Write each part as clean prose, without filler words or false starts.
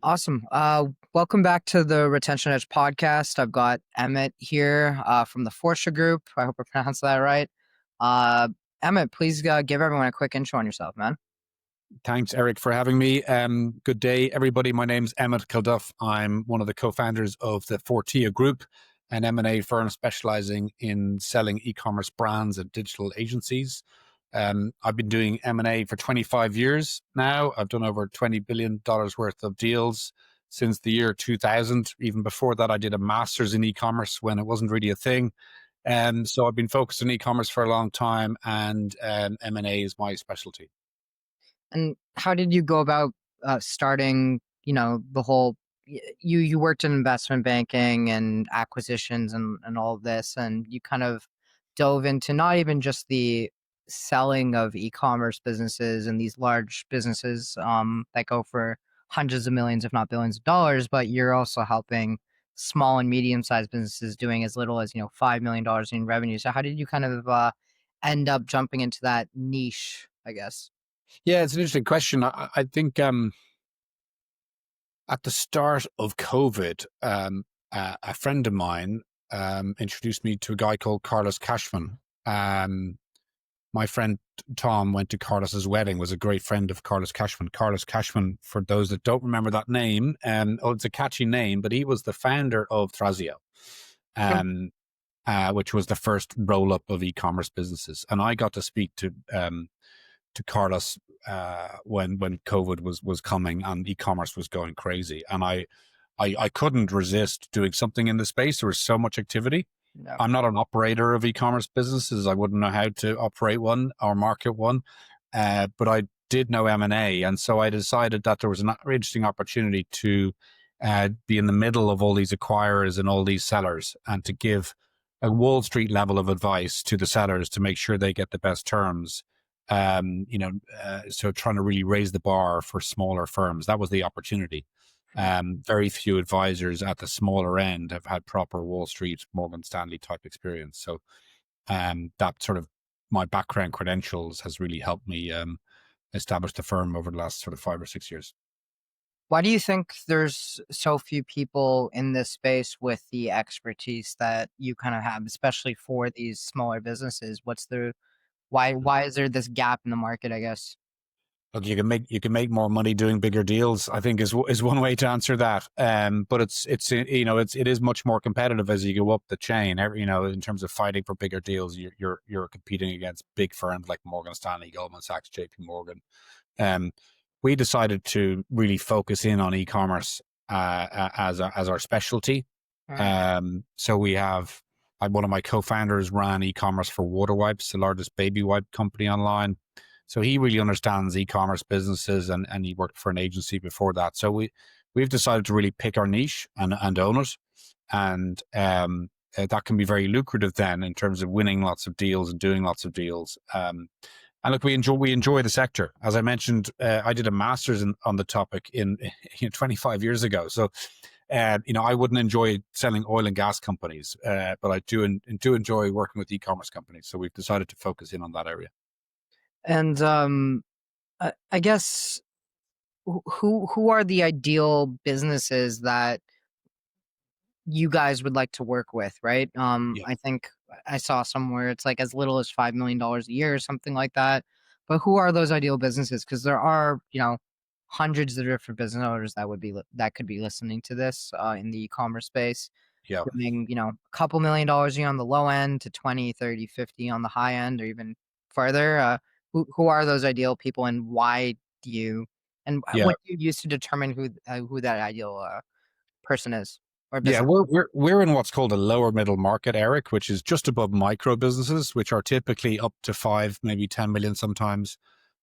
Awesome. Welcome back to the Retention Edge podcast. I've got Emmett here from the Fortia Group. I hope I pronounced that right. Uh, Emmett, please give everyone a quick intro on yourself, man. Thanks, Eric, for having me. Good day, everybody. My name's Emmett Kilduff. I'm one of the co-founders of the Fortia Group, an M&A firm specializing in selling e-commerce brands and digital agencies. I've been doing M&A for 25 years now. I've done over $20 billion worth of deals since the year 2000. Even before that, I did a master's in e-commerce when it wasn't really a thing. So I've been focused on e-commerce for a long time, and M&A is my specialty. And how did you go about starting, the whole, you worked in investment banking and acquisitions and all of this, and you kind of dove into not even just the selling of e-commerce businesses and these large businesses that go for hundreds of millions, if not billions of dollars, but you're also helping small and medium-sized businesses doing as little as, $5 million in revenue. So how did you kind of end up jumping into that niche, I guess? Yeah, it's an interesting question. I think at the start of COVID, a friend of mine introduced me to a guy called Carlos Cashman. My friend Tom went to Carlos's wedding, was a great friend of Carlos Cashman. Carlos Cashman, for those that don't remember that name, it's a catchy name, but he was the founder of Thrasio, which was the first roll-up of e-commerce businesses. And I got to speak to Carlos when COVID was coming and e-commerce was going crazy, and I couldn't resist doing something in the space. There was so much activity. No. I'm not an operator of e-commerce businesses. I wouldn't know how to operate one or market one, but I did know M&A, and so I decided that there was an interesting opportunity to be in the middle of all these acquirers and all these sellers, and to give a Wall Street level of advice to the sellers to make sure they get the best terms. So trying to really raise the bar for smaller firms. That was the opportunity. Very few advisors at the smaller end have had proper Wall Street, Morgan Stanley type experience. So that sort of my background credentials has really helped me establish the firm over the last sort of 5 or 6 years. Why do you think there's so few people in this space with the expertise that you kind of have, especially for these smaller businesses? Why is there this gap in the market, I guess? Look, you can make more money doing bigger deals, I think is one way to answer that. But it is much more competitive as you go up the chain. In terms of fighting for bigger deals, you're competing against big firms like Morgan Stanley, Goldman Sachs, JP Morgan. We decided to really focus in on e-commerce as our specialty. So we have one of my co-founders ran e-commerce for Water Wipes, the largest baby wipe company online. So he really understands e-commerce businesses, and he worked for an agency before that. So we've decided to really pick our niche and own it. And that can be very lucrative then in terms of winning lots of deals and doing lots of deals. And look, we enjoy the sector. As I mentioned, I did a master's on the topic in 25 years ago. So, I wouldn't enjoy selling oil and gas companies, but I do enjoy working with e-commerce companies. So we've decided to focus in on that area. And I guess who are the ideal businesses that you guys would like to work with, right? Yeah. I think I saw somewhere it's like as little as $5 million a year or something like that. But who are those ideal businesses? Because there are, hundreds of different business owners that could be listening to this in the e-commerce space. Yeah. Doing, a couple $1 million on the low end to 20, 30, 50 on the high end, or even further. Who are those ideal people, and why do you, and Yeah. what do you use to determine who that ideal person is? Or Yeah, business? we're in what's called a lower middle market, Eric, which is just above micro businesses, which are typically up to 5, maybe 10 million sometimes.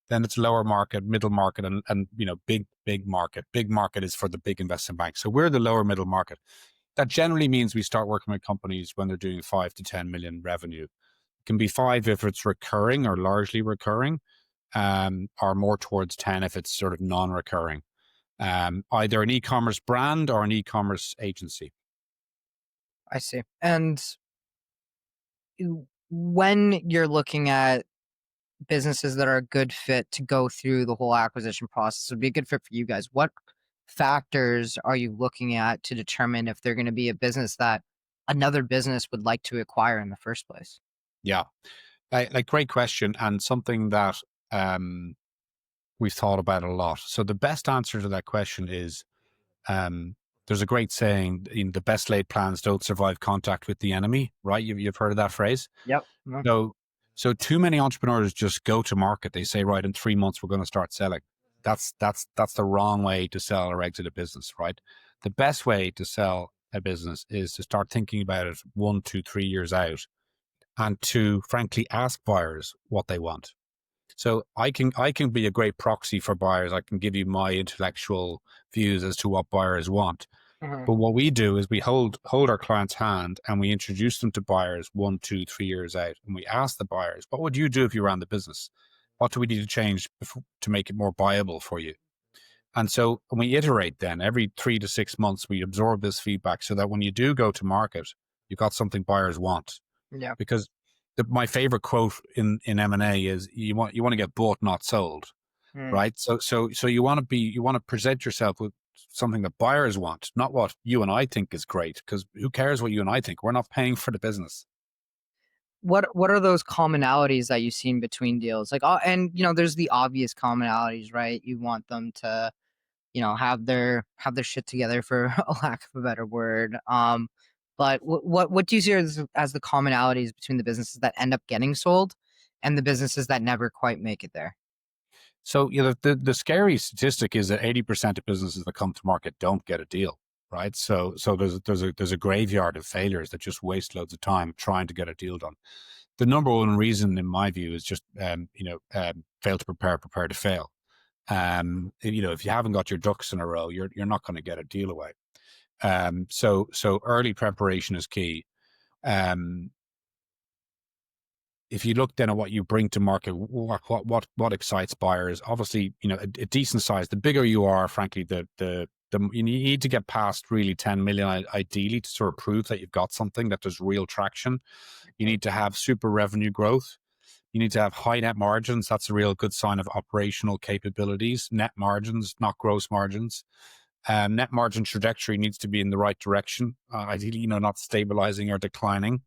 Then it's lower market, middle market, and big market. Big market is for the big investment banks. So we're the lower middle market. That generally means we start working with companies when they're doing 5 to 10 million revenue. It can be 5 if it's recurring or largely recurring, or more towards 10 if it's sort of non-recurring. Either an e-commerce brand or an e-commerce agency. I see. And when you're looking at businesses that are a good fit to go through the whole acquisition process, would be a good fit for you guys. What factors are you looking at to determine if they're going to be a business that another business would like to acquire in the first place? Yeah, like great question, and something that um, we've thought about a lot. So the best answer to that question is, um, there's a great saying: the best laid plans don't survive contact with the enemy." Right? You've heard of that phrase. Yep. Mm. So, so too many entrepreneurs just go to market. They say, right, in 3 months we're going to start selling. That's the wrong way to sell or exit a business, right? The best way to sell a business is to start thinking about it 1, 2, 3 years out, and to frankly ask buyers what they want. So I can be a great proxy for buyers. I can give you my intellectual views as to what buyers want. Mhm. But what we do is we hold our client's hand and we introduce them to buyers 1, 2, 3 years out, and we ask the buyers, "What would you do if you ran the business? What do we need to change to make it more viable for you?" And so we iterate. Then every 3 to 6 months, we absorb this feedback so that when you do go to market, you've got something buyers want. Yeah. Because my favorite quote in M&A is, you want to get bought, not sold, Mm. right? So you want to present yourself with something that buyers want, not what you and I think is great. Because who cares what you and I think? We're not paying for the business. What are those commonalities that you've seen between deals? Like, and there's the obvious commonalities, right? You want them to, have their shit together for a lack of a better word. But what do you see as the commonalities between the businesses that end up getting sold and the businesses that never quite make it there? So the scary statistic is that 80% of businesses that come to market don't get a deal, right? So there's a graveyard of failures that just waste loads of time trying to get a deal done. The number one reason, in my view, is just fail to prepare, prepare to fail. If you haven't got your ducks in a row, you're not going to get a deal away. So early preparation is key. Um, if you look then at what you bring to market, what excites buyers, obviously, a decent size. The bigger you are, frankly, the you need to get past really 10 million ideally to sort of prove that you've got something, that there's real traction. You need to have super revenue growth. You need to have high net margins. That's a real good sign of operational capabilities. Net margins, not gross margins. Net margin trajectory needs to be in the right direction. Ideally, not stabilizing or declining.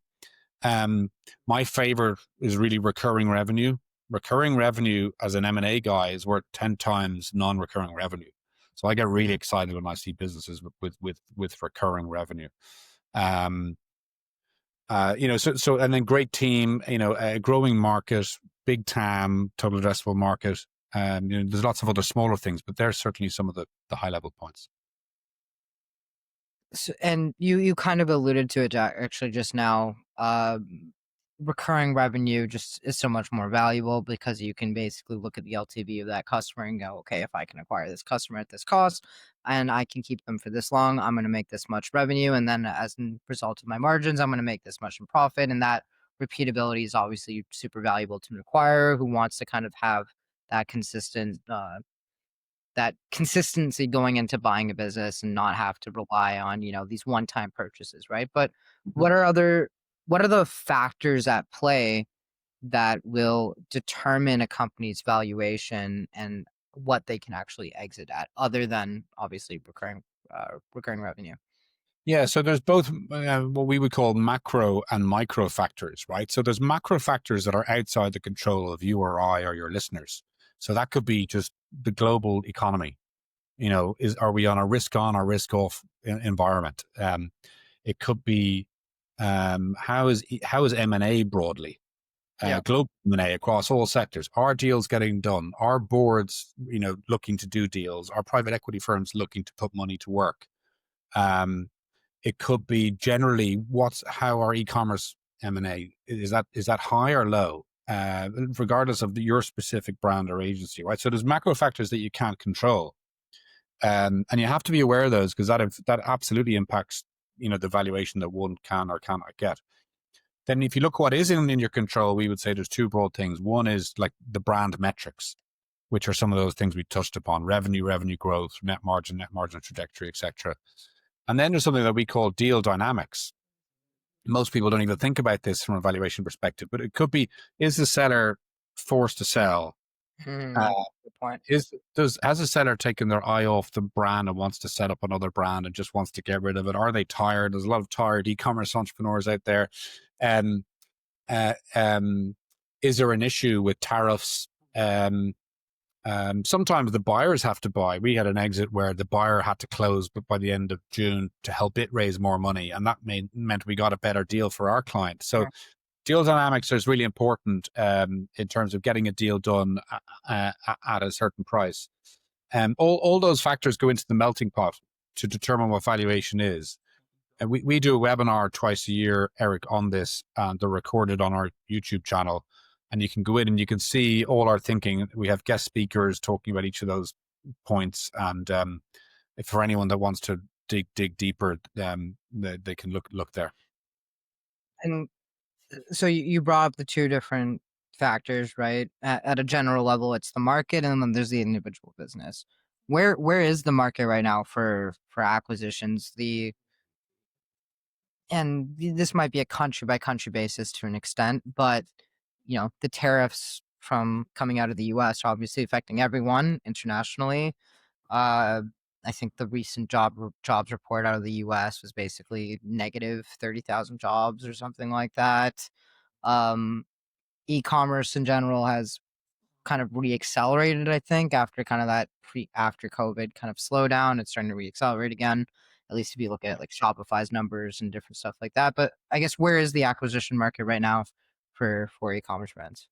My favorite is really recurring revenue. Recurring revenue as an M&A guy is worth 10 times non-recurring revenue. So I get really excited when I see businesses with recurring revenue. Um, and then great team, a growing market, big TAM, total addressable market. There's lots of other smaller things, but there's certainly some of the high level points. And you kind of alluded to it, actually, just now. Recurring revenue just is so much more valuable because you can basically look at the LTV of that customer and go, okay, if I can acquire this customer at this cost and I can keep them for this long, I'm going to make this much revenue. And then as a result of my margins, I'm going to make this much in profit. And that repeatability is obviously super valuable to an acquirer who wants to kind of have that that consistency going into buying a business and not have to rely on, these one-time purchases, right? But what are the factors at play that will determine a company's valuation and what they can actually exit at, other than obviously recurring revenue? Yeah, so there's both what we would call macro and micro factors, right? So there's macro factors that are outside the control of you or I or your listeners. So that could be just the global economy. Are we on a risk on or risk off environment? It could be how is M&A broadly, Yeah. global M&A across all sectors. Are deals getting done? Are boards looking to do deals? Are private equity firms looking to put money to work? It could be generally how our e-commerce M&A is that high or low, regardless of your specific brand or agency, right? So there's macro factors that you can't control, and you have to be aware of those because that absolutely impacts the valuation that one can or cannot get. Then, if you look what is in your control, we would say there's two broad things. One is like the brand metrics, which are some of those things we touched upon: revenue growth, net margin trajectory, etc. And then there's something that we call deal dynamics. Most people don't even think about this from a valuation perspective, but it could be, is the seller forced to sell? Hmm, good point. Has a seller taken their eye off the brand and wants to set up another brand and just wants to get rid of it? Are they tired? There's a lot of tired e-commerce entrepreneurs out there. Um, uh, um, is there an issue with tariffs? Sometimes the buyers have to buy. We had an exit where the buyer had to close, but by the end of June to help it raise more money, and that meant we got a better deal for our client. So Mhm. deal dynamics is really important in terms of getting a deal done at a certain price. All those factors go into the melting pot to determine what valuation is. And we do a webinar twice a year, Eric, on this, and they're recorded on our YouTube channel. And you can go in and you can see all our thinking. We have guest speakers talking about each of those points. And if for anyone that wants to dig deeper, they can look there. And so you brought up the two different factors, right? At a general level, it's the market, and then there's the individual business. Where is the market right now for acquisitions? This might be a country by country basis to an extent, but the tariffs from coming out of the U.S. are obviously affecting everyone internationally. Uh, I think the recent jobs report out of the U.S. was basically negative 30,000 jobs or something like that. Um, E-commerce in general has kind of re-accelerated, I think, after kind of that after COVID kind of slowdown. It's starting to re-accelerate again, at least if you look at like Shopify's numbers and different stuff like that. But I guess where is the acquisition market right now for e-commerce brands?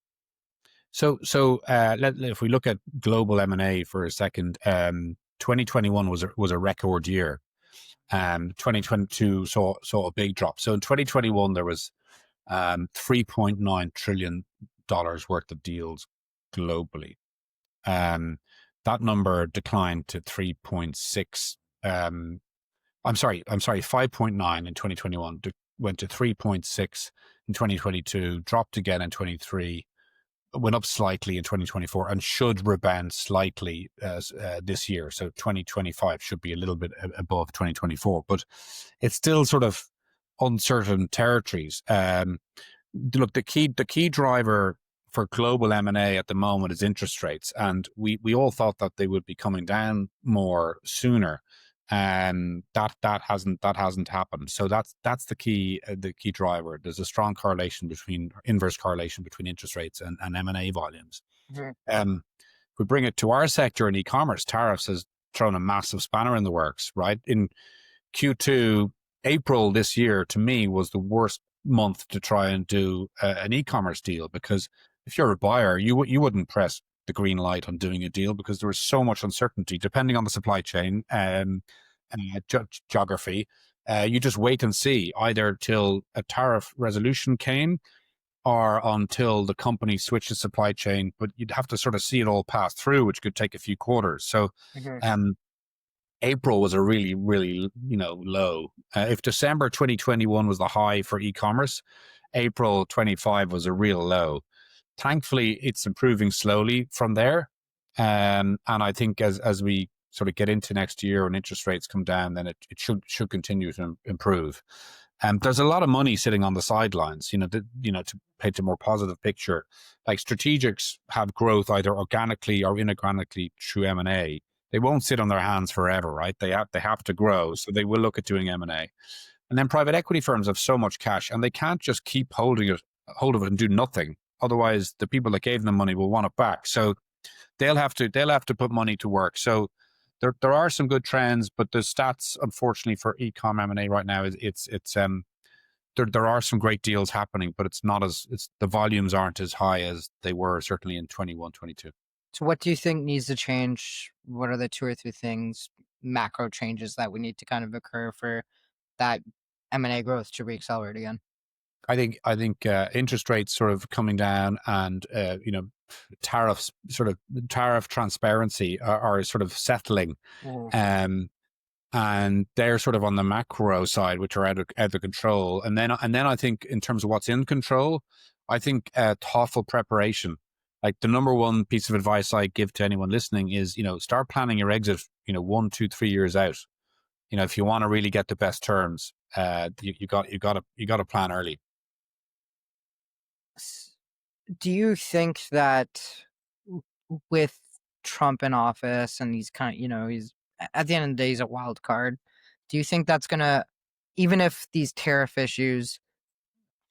If we look at global M&A for a second, 2021 was a record year. 2022 saw a big drop. So in 2021 there was $3.9 trillion worth of deals globally. That number declined to 3.6. I'm sorry, 5.9 in 2021, went to 3.6 in 2022, dropped again in 23, went up slightly in 2024, and should rebound slightly this year. So 2025 should be a little bit above 2024, but it's still sort of uncertain territories. Look, the key driver for global M&A at the moment is interest rates, and we all thought that they would be coming down more sooner, and that hasn't happened. So that's the key driver. There's a strong inverse correlation between interest rates and M&A volumes. Mhm. If we bring it to our sector in e-commerce, tariffs has thrown a massive spanner in the works. Right in Q2, April this year, to me, was the worst month to try and do an e-commerce deal, because if you're a buyer, you wouldn't press the green light on doing a deal because there was so much uncertainty depending on the supply chain and geography. You just wait and see, either till a tariff resolution came or until the company switches supply chain, but you'd have to sort of see it all pass through, which could take a few quarters. So Mhm. April was a really, really, low. If December 2021 was the high for e-commerce, April 25 was a real low. Thankfully, it's improving slowly from there. And I think as we sort of get into next year and interest rates come down, then it should continue to improve. There's a lot of money sitting on the sidelines, to paint a more positive picture. Like strategics have growth either organically or inorganically through M&A. They won't sit on their hands forever, right? They have to grow, so they will look at doing M&A. And then private equity firms have so much cash, and they can't just keep hold of it and do nothing. Otherwise, the people that gave them money will want it back. So they'll have to put money to work. So there are some good trends, but the stats, unfortunately, for e-com M&A right now is there are some great deals happening, but the volumes aren't as high as they were certainly in 21, 22. So what do you think needs to change? What are the two or three things, macro changes that we need to kind of occur for that M&A growth to reaccelerate again? I think interest rates sort of coming down, and tariff transparency are sort of settling, Mhm. um, and they're sort of on the macro side, which are out of control. And then I think in terms of what's in control, I think thoughtful preparation. Like the number one piece of advice I give to anyone listening is, start planning your exit, 1, 2, 3 years out. If you want to really get the best terms, you got to plan early. S- Do you think that with Trump in office, and he's kind of, he's at the end of the day, he's a wild card. Do you think that's gonna, even if these tariff issues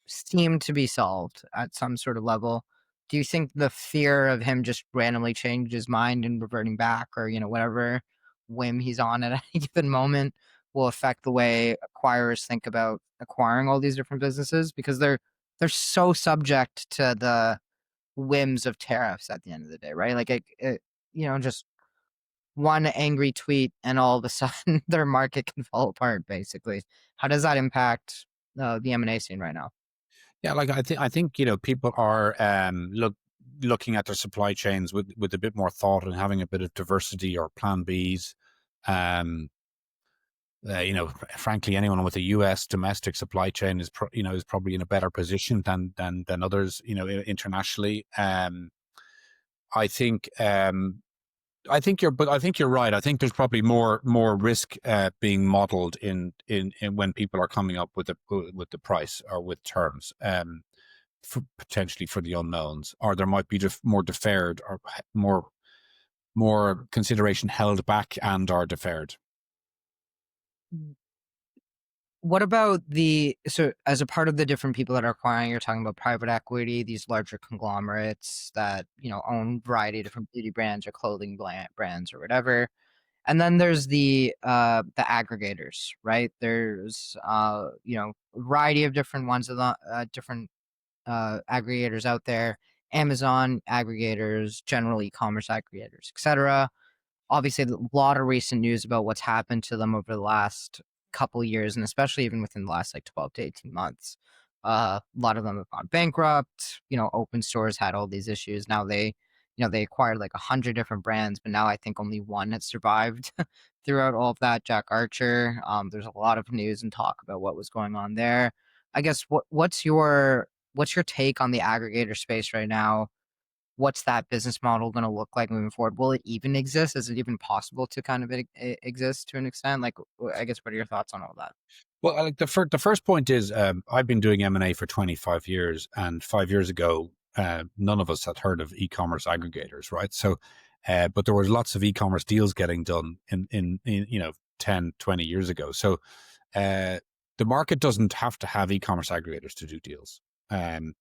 seem to be solved at some sort of level, do you think the fear of him just randomly changing his mind and reverting back, or whatever whim he's on at any given moment, will affect the way acquirers think about acquiring all these different businesses, because they're so subject to the whims of tariffs at the end of the day, right? Like just one angry tweet and all of a sudden their market can fall apart basically. How does that impact the M&A scene right now? Yeah, like I think people are looking at their supply chains with a bit more thought and having a bit of diversity or plan Bs. Um, frankly, anyone with a U.S. domestic supply chain is probably in a better position than others. Internationally. I think I think you're right. I think there's probably more risk being modeled in when people are coming up with the price or with terms, potentially for the unknowns, or there might be more deferred or more consideration held back and are deferred. What about so as a part of the different people that are acquiring, you're talking about private equity, these larger conglomerates that, own a variety of different beauty brands or clothing brands or whatever. And then there's the aggregators, right? There's a variety of different ones of the different aggregators out there. Amazon aggregators, general e-commerce aggregators, etc. Obviously a lot of recent news about what's happened to them over the last couple years, and especially even within the last like 12 to 18 months. A lot of them have gone bankrupt. Open stores had all these issues. Now they acquired like 100 different brands, but now I think only one has survived throughout all of that. Jack Archer. There's a lot of news and talk about what was going on there. I guess what's your take on the aggregator space right now? What's that business model going to look like moving forward? Will it even exist? Is it even possible to kind of exist to an extent? Like, I guess, what are your thoughts on all that? Well, like the first point is, I've been doing M&A for 25 years, and 5 years ago, none of us had heard of e-commerce aggregators, right? So, but there was lots of e-commerce deals getting done in 10, 20 years ago. So, uh, the market doesn't have to have e-commerce aggregators to do deals. Um,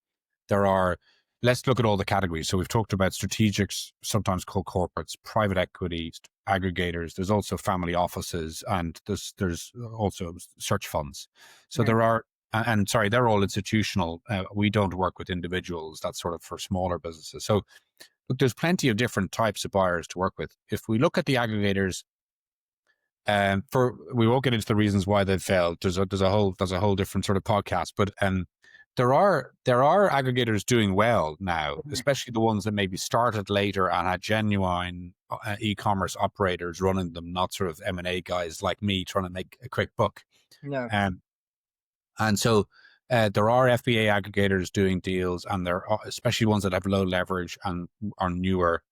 there are, let's look at all the categories. So we've talked about strategics, sometimes called corporates, private equity, aggregators. There's also family offices, and there's also search funds. So Right. there are, and sorry, they're all institutional. We don't work with individuals. That's sort of for smaller businesses. So look, there's plenty of different types of buyers to work with. If we look at the aggregators, for we won't get into the reasons why they've failed. There's a whole different sort of podcast, but there are aggregators doing well now, Mhm. especially the ones that maybe started later and had genuine e-commerce operators running them, not sort of M&A guys like me trying to make a quick buck. No. Um, and so there are FBA aggregators doing deals, and there are especially ones that have low leverage and are newer.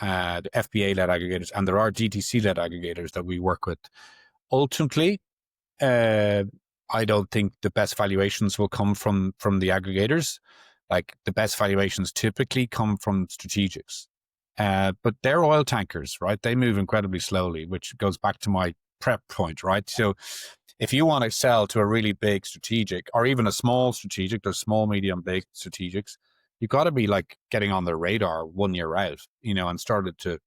The FBA led aggregators, and there are DTC led aggregators that we work with. Ultimately, uh, I don't think the best valuations will come from the aggregators. Like the best valuations typically come from strategics, but they're oil tankers, right? They move incredibly slowly, which goes back to my prep point, right? So if you want to sell to a really big strategic or even a small strategic, there's small, medium, big strategics, you've got to be like getting on their radar 1 year out, and started to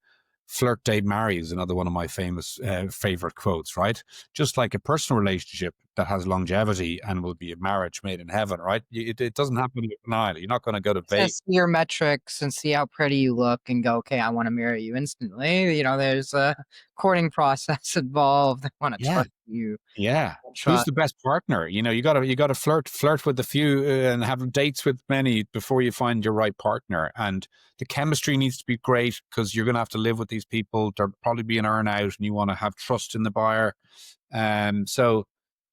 flirt, date, marry is another one of my famous favorite quotes, right? Just like a personal relationship that has longevity and will be a marriage made in heaven, right? It doesn't happen overnight. You're not going to go to It's gonna Vegas. see your metrics and see how pretty you look and go, okay, I want to marry you instantly. There's a courting process involved. I want to Yeah, trust you. yeah. Who's Trust. the best partner? You gotta flirt with a few and have dates with many before you find your right partner. And the chemistry needs to be great because you're gonna have to live with these people. There'll probably be an earn out, and you want to have trust in the buyer. So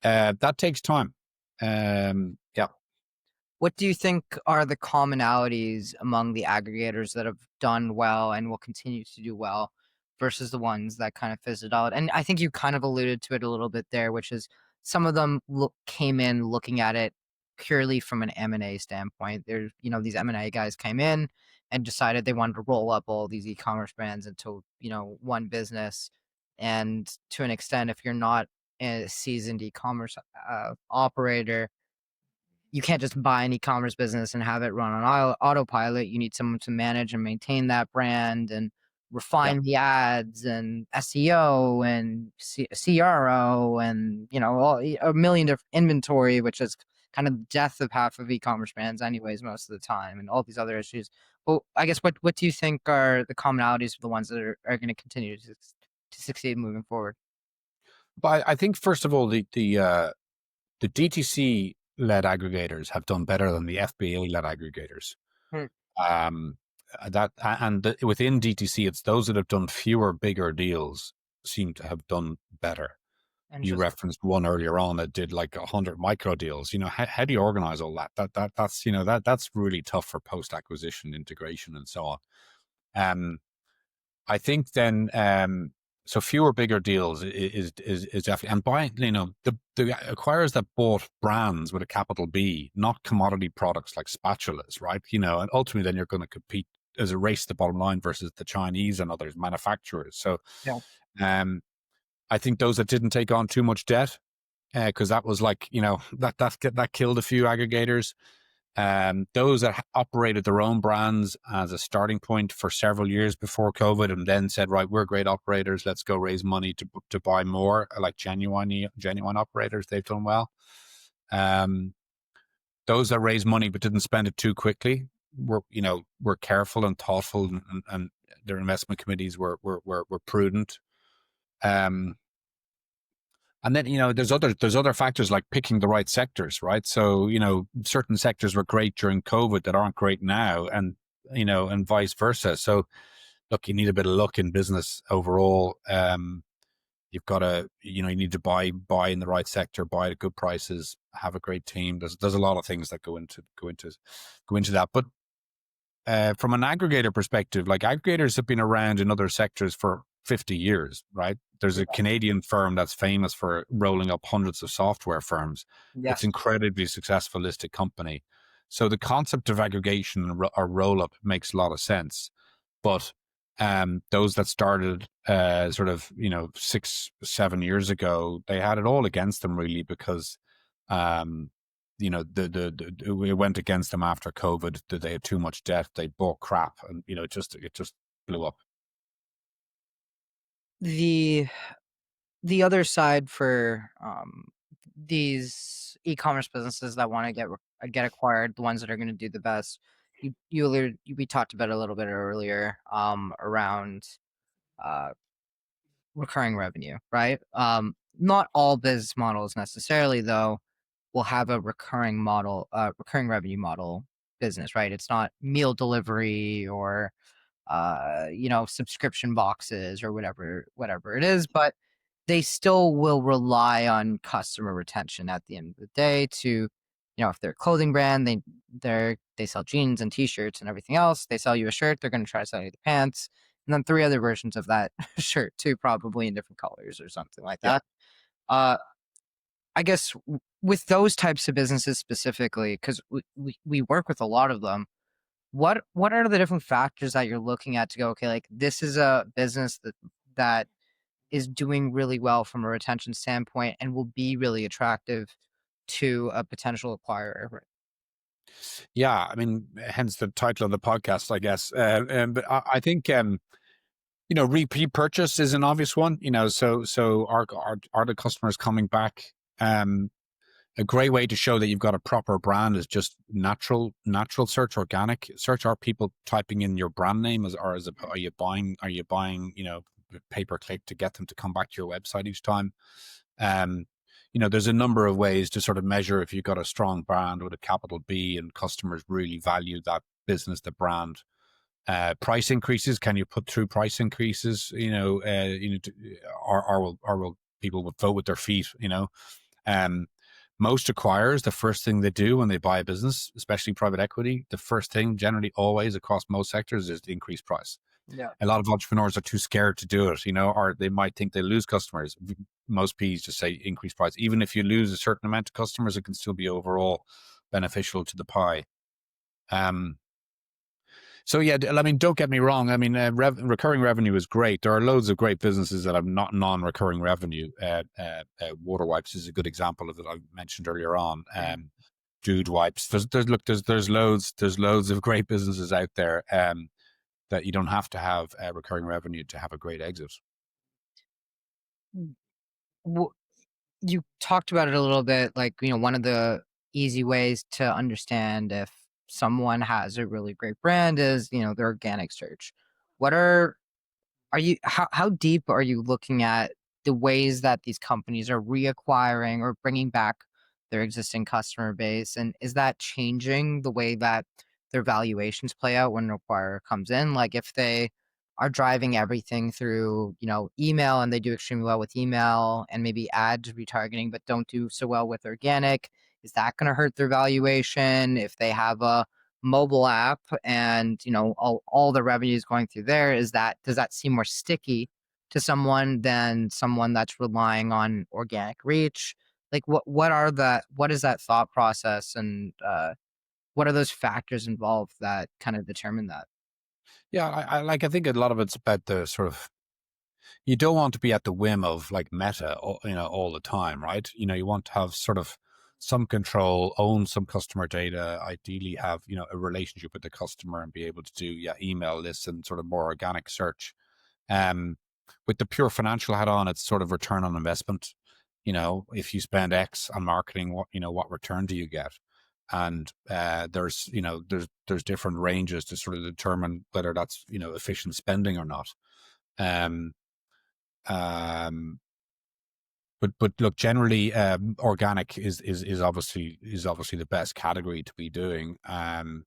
that takes time. Yeah. What do you think are the commonalities among the aggregators that have done well and will continue to do well versus the ones that kind of fizzled out? And I think you kind of alluded to it a little bit there, which is some of them came in looking at it purely from an M&A standpoint. There's, these M&A guys came in and decided they wanted to roll up all these e-commerce brands into, one business. And to an extent, if you're not a seasoned e-commerce operator, you can't just buy an e-commerce business and have it run on autopilot. You need someone to manage and maintain that brand and Yeah. refine the ads and SEO and CRO and a million different inventory, which is kind of the death of half of e-commerce brands, anyways, most of the time, and all these other issues. Well, I guess what do you think are the commonalities for the ones that are going to continue to succeed moving forward? But I think first of all, the DTC led aggregators have done better than the FBA led aggregators. Hmm. Um, within DTC, it's those that have done fewer, bigger deals seem to have done better. You Interesting. referenced one earlier on that did like 100 micro deals. How do you organize all that? That's really tough for post acquisition integration and so on. Um, I think then, so fewer bigger deals is definitely, and buying, the acquirers that bought brands with a capital B, not commodity products like spatulas, right? And ultimately then you're going to compete as a race to the bottom line versus the Chinese and others manufacturers. So, Yeah. I think those that didn't take on too much debt, because that was like, that killed a few aggregators. Those that operated their own brands as a starting point for several years before COVID, and then said, right, we're great operators, let's go raise money to buy more, like genuine operators, they've done well. Those that raised money but didn't spend it too quickly were careful and thoughtful, and their investment committees were prudent. And then, there's other factors like picking the right sectors, right? So, certain sectors were great during COVID that aren't great now, and, and vice versa. So look, you need a bit of luck in business overall. You've got to, you need to buy in the right sector, buy at good prices, have a great team. There's a lot of things that go into that. But from an aggregator perspective, like aggregators have been around in other sectors for 50 years, right? There's a Canadian firm that's famous for rolling up hundreds of software firms. It's Yes. incredibly successful listed company. So the concept of aggregation or roll up makes a lot of sense. But those that started sort of 6-7 years ago, they had it all against them really, because it went against them after COVID. That they had too much debt, they bought crap, and it just blew up. The the other side for these e-commerce businesses that want to get acquired, the ones that are going to do the best, we talked about it a little bit earlier, around uh recurring revenue, right? Not all business models necessarily, though, will have a recurring revenue model business, right? It's not meal delivery or subscription boxes or whatever it is, but they still will rely on customer retention at the end of the day to, if they're a clothing brand, they sell jeans and t-shirts and everything else. They sell you a shirt, they're going to try to sell you the pants, and then three other versions of that shirt too, probably in different colors or something like Yeah. that. Uh, I guess with those types of businesses specifically, because we work with a lot of them, what are the different factors that you're looking at to go, okay, like this is a business that is doing really well from a retention standpoint and will be really attractive to a potential acquirer? Right. Yeah, I mean, hence the title of the podcast, I guess. But I think repeat purchase is an obvious one. So are the customers coming back? A great way to show that you've got a proper brand is just natural search, organic search. Are people typing in your brand name, are you buying pay per click to get them to come back to your website each time? There's a number of ways to sort of measure if you've got a strong brand with a capital B and customers really value that business, the brand. Price increases. Can you put through price increases? Or will people vote with their feet? Most acquirers, the first thing they do when they buy a business, especially private equity, the first thing generally always across most sectors is to increase price. Yeah. A lot of entrepreneurs are too scared to do it, or they might think they lose customers. Most Ps just say increase price. Even if you lose a certain amount of customers, it can still be overall beneficial to the pie. Um, so yeah, I mean, don't get me wrong. I mean, recurring revenue is great. There are loads of great businesses that have not non-recurring revenue. Water Wipes is a good example of it. I mentioned earlier on. Dude Wipes. There's loads of great businesses out there that you don't have to have recurring revenue to have a great exit. W- You talked about it a little bit, like, one of the easy ways to understand if someone has a really great brand is, their organic search. What are you how deep are you looking at the ways that these companies are reacquiring or bringing back their existing customer base? And is that changing the way that their valuations play out when an acquirer comes in? Like if they are driving everything through, email and they do extremely well with email and maybe ad retargeting, but don't do so well with organic, is that going to hurt their valuation? If they have a mobile app and all the revenue is going through there, does that seem more sticky to someone than someone that's relying on organic reach? Like what is that thought process, and what are those factors involved that kind of determine that? Yeah, I think a lot of it's about the sort of, you don't want to be at the whim of like Meta, all the time, right? You want to have sort of some control, own some customer data, ideally have, a relationship with the customer and be able to do, email lists and sort of more organic search. Um, with the pure financial hat on, it's sort of return on investment. If you spend X on marketing, what return do you get? And there's different ranges to sort of determine whether that's, efficient spending or not. Um, um, but look, generally, organic is obviously the best category to be doing. And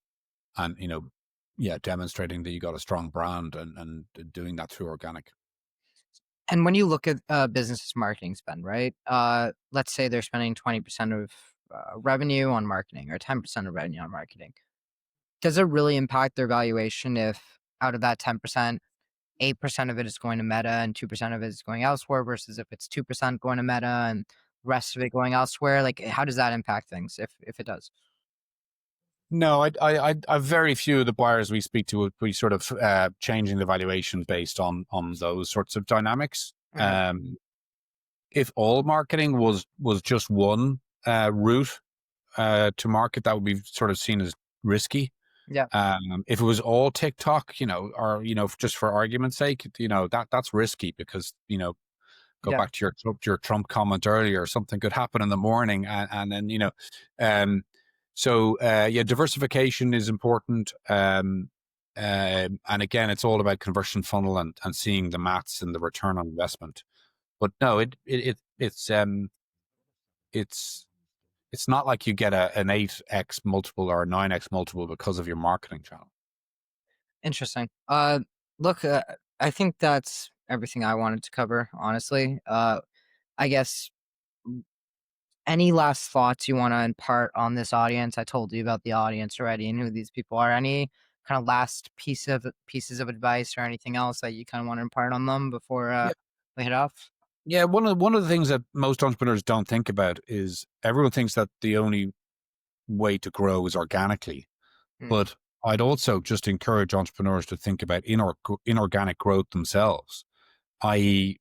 demonstrating that you got a strong brand and doing that through organic. And when you look at business marketing spend, right? Let's say they're spending 20% of revenue on marketing or 10% of revenue on marketing. Does it really impact their valuation if out of that 10%, 8% of it is going to Meta and 2% of it is going elsewhere, versus if it's 2% going to Meta and the rest of it going elsewhere? Like, how does that impact things if it does? No, I very few of the buyers we speak to would be sort of changing the valuation based on those sorts of dynamics. Mhm. If all marketing was just one route to market, that would be sort of seen as risky. Yeah, If it was all TikTok, or just for argument's sake, that's risky because go yeah. back to your Trump comment earlier. Something could happen in the morning, and then um, diversification is important. And again, it's all about conversion funnel and seeing the maths and the return on investment. But no, it's it's not like you get an 8x multiple or a 9x multiple because of your marketing channel. Interesting. Look, I think that's everything I wanted to cover, honestly. I guess any last thoughts you want to impart on this audience? I told you about the audience already and who these people are. Any kind of last pieces of advice or anything else that you kind of want to impart on them before we head off? Yeah, one of the things that most entrepreneurs don't think about is everyone thinks that the only way to grow is organically. Mm, But I'd also just encourage entrepreneurs to think about inorganic growth themselves, i.e.,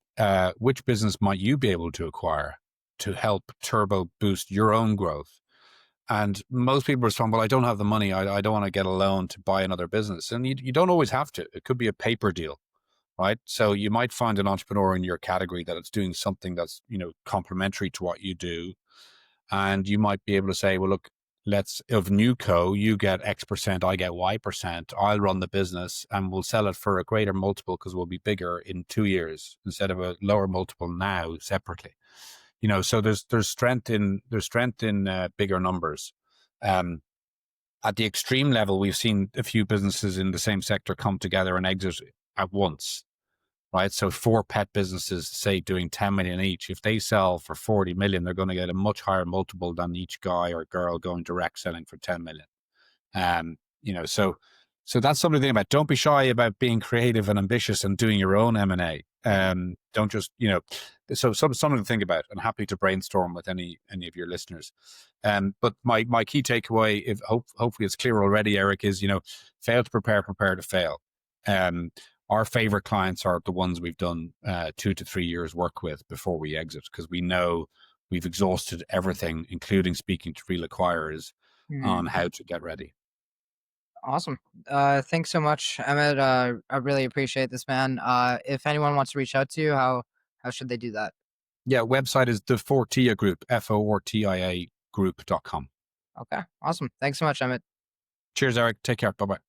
which business might you be able to acquire to help turbo boost your own growth? And most people respond, well, I don't have the money. I don't want to get a loan to buy another business. And you don't always have to. It could be a paper deal, right? So you might find an entrepreneur in your category that it's doing something that's, complementary to what you do. And you might be able to say, well, look, let's, of Newco, you get X%, I get Y%. I'll run the business and we'll sell it for a greater multiple because we'll be bigger in 2 years instead of a lower multiple now separately. So there's strength in bigger numbers. Um, at the extreme level, we've seen a few businesses in the same sector come together and exit at once, right? So 4 pet businesses, say doing 10 million each, if they sell for 40 million, they're going to get a much higher multiple than each guy or girl going direct selling for 10 million. So that's something to think about. Don't be shy about being creative and ambitious and doing your own M&A. Don't just, so something to think about, and happy to brainstorm with any of your listeners. But my key takeaway, if hopefully it's clear already, Eric, is, fail to prepare to fail. Our favorite clients are the ones we've done 2 to 3 years work with before we exit, because we know we've exhausted everything, including speaking to real acquirers on Mhm. how to get ready. Awesome. Thanks so much, Emmett. I really appreciate this, man. If anyone wants to reach out to you, how should they do that? Yeah, website is the Fortia Group, Fortia group.com. Okay, awesome. Thanks so much, Emmett. Cheers, Eric. Take care. Bye-bye.